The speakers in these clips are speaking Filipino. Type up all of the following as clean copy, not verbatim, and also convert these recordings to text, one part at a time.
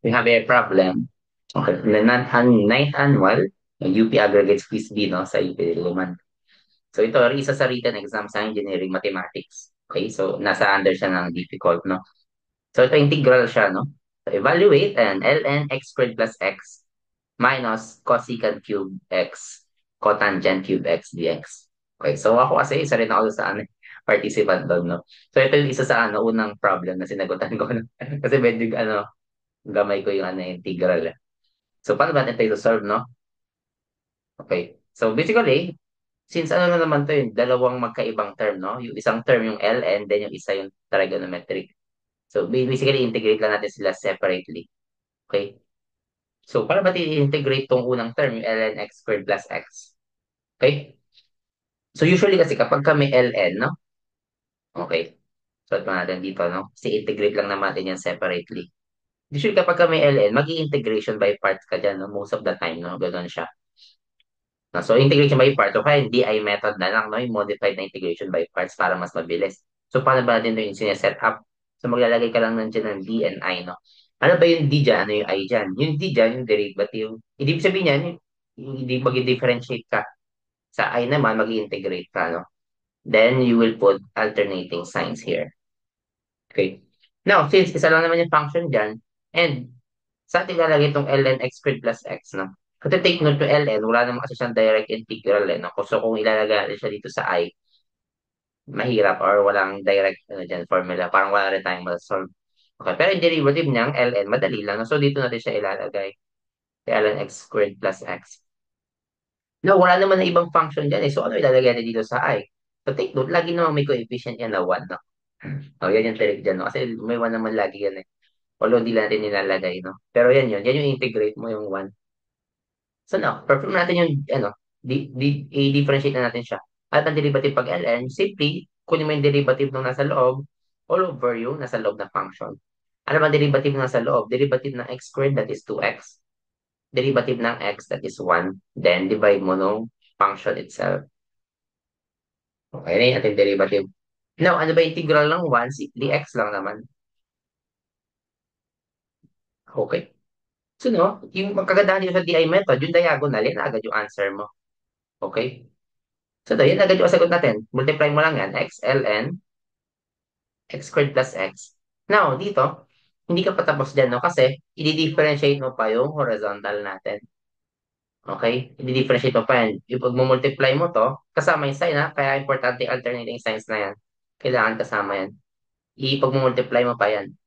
We have a problem. Okay. The ninth annual UP Aggregates Quiz B, no, sa UP Diliman. So ito, isa sa written exam sa engineering mathematics. Okay, so nasa under siya ng difficult, no? So ito integral siya, no? So evaluate an ln x squared plus x minus cosecant cube x cotangent cube x dx. Okay, so ako kasi isa rin ako sa ano, participant doon, no? So ito yung isa sa ano, unang problem na sinagutan ko, no? Kasi medyo ano, gamay ko yung ano, integral. So paano ba natin ito solve, no? Okay. So basically, since ano na naman to yung dalawang magkaibang term, no? Yung isang term yung ln, then yung isa yung trigonometric. So basically, integrate lang natin sila separately. Okay? So paano ba i-integrate tong unang term, yung ln x squared plus x? Okay? So usually kasi kapag kami ln, no? Okay. So pa natin dito, no? Kasi integrate lang naman natin yan separately. Usually kapag kami ln, mag-i-integration by parts ka dyan, no? Most of the time, no? Ganun siya. No? So, integration by parts. O kaya DI method na lang, no? Yung modified na integration by parts para mas mabilis. So, paano ba natin ito yung sineset up? So, maglalagay ka lang nandiyan ng D and I, no? Ano ba yung D dyan? Ano yung I dyan? Yung D dyan, yung derivative. Ibig sabihin yan, yung mag-differentiate ka. Sa I naman, mag-integrate ka, no? Then, you will put alternating signs here. Okay. Now, since isa lang naman yung function dyan, and sa ating lalagay itong ln x squared plus x, no? Kasi take note to ln, wala naman kasi siyang direct integral, eh, no? So, kung ilalagay natin siya dito sa i, mahirap or walang direct ano, dyan, formula. Parang wala rin tayong solve. Okay, pero yung derivative niyang ln, madali lang. No? So, dito natin siya ilalagay. Kaya ln x squared plus x. No, wala naman na ibang function dyan, eh. So, ano ilalagay natin dito sa i? So, take note, lagi naman may coefficient yan na 1, no? Oh, yan yung trick dyan, no? Kasi may 1 naman lagi yan, eh. Although, di natin nilalagay, no? Pero yan yun. Yan yung integrate mo, yung 1. So now, perform natin yung, ano, i-differentiate na natin siya. At ang derivative pag ln, simply, kunin mo yung derivative nung nasa loob, all over yung nasa loob na function. Ano ba ang derivative ng nasa loob? Derivative ng x squared, that is 2x. Derivative ng x, that is 1. Then, divide mo nung function itself. Okay, na yung ating derivative. Now, ano ba yung integral ng 1? Simply x lang naman. Okay. So, no, yung magkagandahan dito sa DI method, yung diagonal, yan na agad yung answer mo. Okay? So, ito, yun agad yung sagot natin. Multiply mo lang yan. X, ln, x squared plus x. Now, dito, hindi ka pa tapos dyan, no? Kasi, i-differentiate mo pa yung horizontal natin. Okay? I-differentiate mo pa yan. Yung pag multiply mo to, kasama yung sign, ha? Kaya importante yung alternating signs na yan. Kailangan kasama yan. Pag multiply mo pa yan.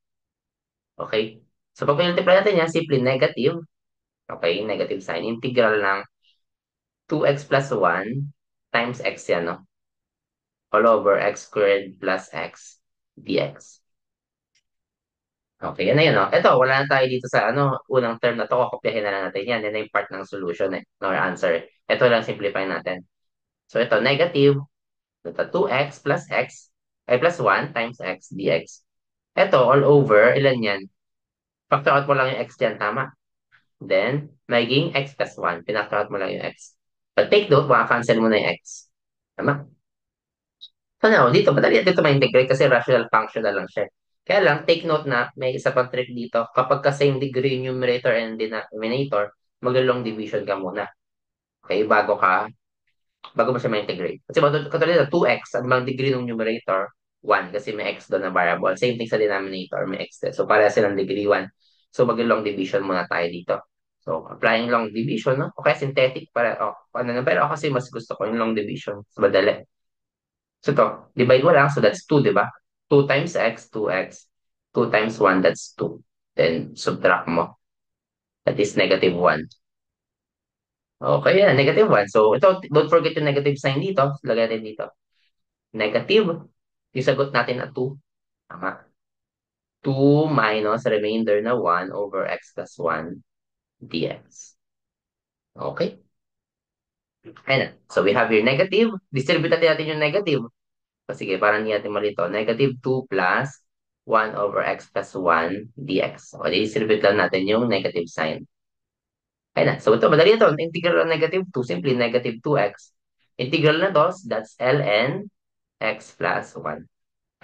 Okay? So, pag multiply natin yan, simply negative. Okay? Negative sign. Integral ng 2x plus 1 times x yan, no? All over x squared plus x dx. Okay, yan na yun, no? Ito, wala na tayo dito sa ano, unang term na to. Kokopyahin na lang natin yan. Yan na yung part ng solution, eh, or answer. Ito lang, simplify natin. So, ito, negative, ito, 2x plus x, ay plus 1 times x dx. Ito, all over, ilan yan? Factor out mo lang yung x dyan, tama? Then, magiging x plus 1. Pinactor out mo lang yung x. But take note, maka-cancel mo na yung x. Tama? So now, dito, madali dito ma-integrate kasi rational function na lang siya. Kaya lang, take note na may isa pang trick dito. Kapag ka same degree yung numerator and denominator, mag-long division ka muna. Okay, bago mo siya ma-integrate. Kasi katulad na 2x, ang bang degree ng numerator, 1 kasi may x doon na variable. Same thing sa denominator, may x din. So, para silang degree 1. So, mag-long division muna tayo dito. So, applying long division, no? Okay, synthetic para, ano na, pero ako kasi mas gusto ko yung long division. So, madali. So to, divide mo lang. So that's 2, di ba? 2 times x, 2x. 2 times 1, that's 2. Then subtract mo. That is negative 1. Okay, yeah, negative 1. So ito, don't forget yung negative sign dito. Lagay natin dito. Negative. Yung sagot natin na 2. Tama. 2 minus remainder na 1 over x plus 1 dx. Okay. Ayan na. So we have here negative. Distribute natin yung negative. O sige, parang hindi natin malito. Negative 2 plus 1 over x plus 1 dx. O, distribute lang natin yung negative sign. Ayun na. So, ito, madali ito. Integral ng negative 2, simply negative 2x. Integral na to, that's ln x plus 1.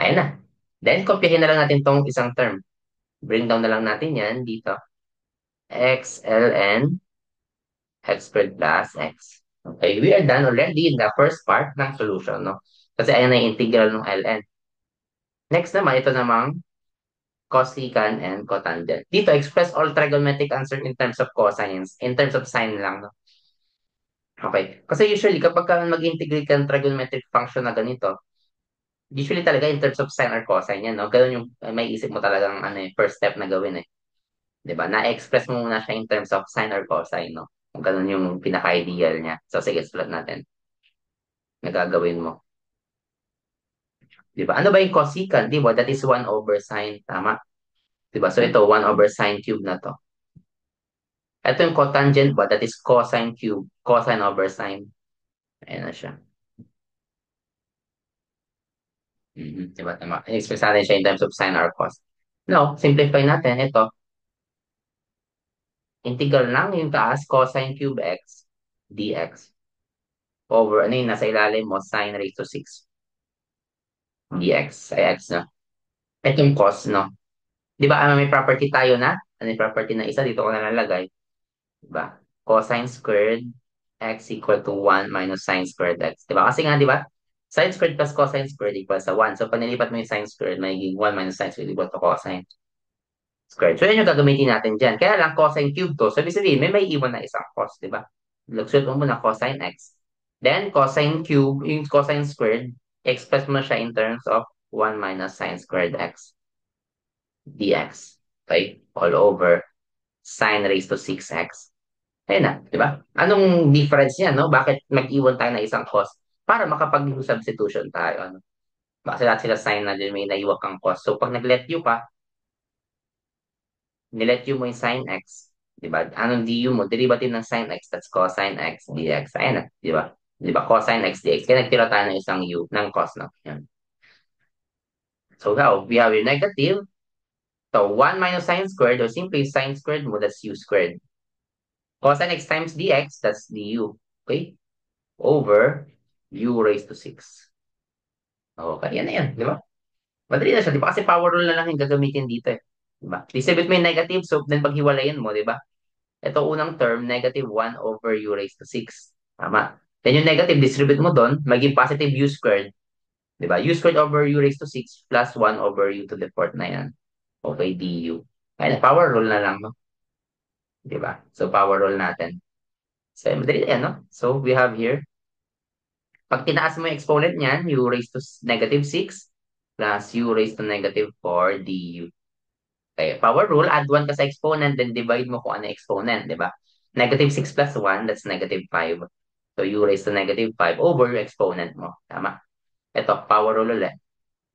Ayun na. Then, kopyahin na lang natin tong isang term. Bring down na lang natin yan dito. X ln x squared plus x. Okay, we are done already in the first part ng solution, no? Kasi ayan na yung integral ng ln. Next naman, ito namang cosecant and cotangent. Dito, express all trigonometric answer in terms of cosines, in terms of sign lang, no? Okay. Kasi usually, kapag ka mag-integrate ka ng trigonometric function na ganito, usually talaga in terms of sine or cosine yan, no? Ganun yung may isip mo talagang ano, first step na gawin eh. 'Di ba? Na-express mo muna siya in terms of sine or cosine, no? Kung ganun yung pinaka-ideal niya. So, sige, sulat natin. Nagagawin mo. 'Di ba? Ano ba yung cosecant? 'Di ba? That is 1 over sine. Tama. 'Di ba? So, ito, 1 over sine cube na to. Ito yung cotangent ba? That is cosine cube. Cosine over sine. Ayan na siya. Mhm. 'Di ba? Tama. I-express natin siya in terms of sine or cos. No, simplify natin. Ito, integral lang yung taas, cosine cube x dx over, ano yung nasa ilalim mo, sine raised to 6 dx ay x na. Itong cos, no? Di ba, may property tayo na? Ano yung property na isa? Dito ko na nalagay. Di ba? Cosine squared x equal to 1 minus sine squared x. Di ba? Kasi nga, di ba? Sine squared plus cosine squared equals sa 1. So, pag nilipat mo yung sine squared, magiging 1 minus sine squared equal to cosine squared. So, yun yung gagamitin natin dyan. Kaya lang, cosine cube to. So, ibig sabihin, may iwan na isang cos, di ba? Lagsuot mo muna cosine x. Then, cosine cube, yung cosine squared, express mo siya in terms of 1 minus sine squared x dx. Okay? All over sine raised to 6x. Ayun na, di ba? Anong difference niya, no? Bakit mag-iwan tayo ng isang cos? Para makapag-substitution tayo, ano? Kasi lahat sila sine na din may naiwan kang cos. So, pag nag-let you pa, nilet you mo yung sine x, di ba? Anong du mo? Derivative ng sine x, that's cosine x dx. Ayun na, di ba? Di ba? Cosine x dx. Kaya nagtira tayo ng isang u ng cos, no? Yan. So, now, we have your negative. So, 1 minus sine squared, or simply sine squared mo, that's u squared. Cosine x times dx, that's du. Okay? Over u raised to 6. Okay, yan na yan, di ba? Madali na siya, di ba? Kasi power rule na lang yung gagamitin dito eh. Di ba? Distribute mo yung negative, so then paghiwalayin mo, di ba? Ito unang term, negative 1 over u raised to 6. Tama. Then yung negative, distribute mo doon, maging positive u squared. Di ba? U squared over u raised to 6 plus 1 over u to the fourth na yan. Okay, du. Ayun, power rule na lang, no? Di ba? So, power rule natin. So, madali yan, no? So, we have here, pag tinaas mo yung exponent niyan, u raised to negative 6 plus u raised to negative 4 du. Okay, power rule, add 1 ka sa exponent, then divide mo kung ano yung exponent, di ba? Negative 6 plus 1, that's negative 5. So, u raised to negative 5 over yung exponent mo. Tama? Ito, power rule ulit.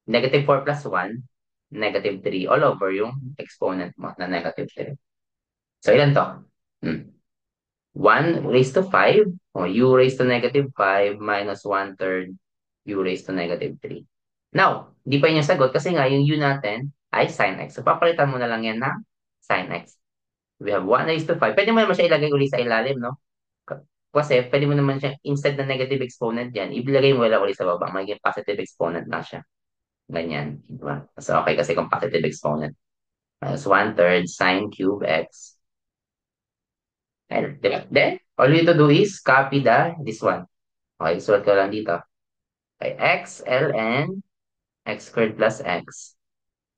Negative 4 plus 1, negative 3 all over yung exponent mo na negative 3. So, ilan to? 1 raised to 5, o u raised to negative 5 minus 1/3 u raised to negative 3. Now, di pa yun yung sagot kasi nga yung u natin ay sin x. So, papalitan mo na lang yan ng sin x. We have 1 raised to 5. Pwede mo naman siya ilagay uli sa ilalim, no? Kasi pwede mo naman siya, instead na negative exponent yan, ibilagay mo lang uli sa baba. Magiging positive exponent na siya. Ganyan. Diba? So, okay kasi kung positive exponent. Minus 1/3 sine cube x. And, diba? Then, all you need to do is copy this one. Okay, sulat ko lang dito. Okay, x ln x squared plus x.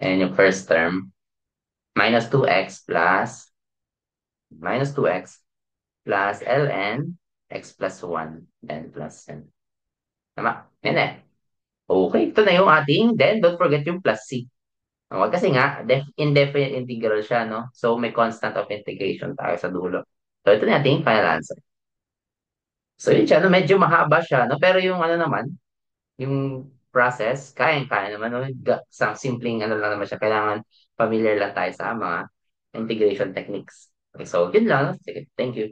And yung first term, minus 2x plus minus 2x plus ln x plus 1 and plus n. Tama? Yan eh. Okay, ito na yung ating, then don't forget yung plus c. Okay, kasi nga, indefinite integral siya, no? So, may constant of integration tayo sa dulo. So, ito na ating final answer. So, yun siya, no? Medyo mahaba siya, no? Pero yung ano naman, yung process, kaya naman, no? Sa simpleng ano lang naman siya, kailangan familiar lang tayo sa mga integration techniques. Okay, so, yun lang. No? Sige, thank you.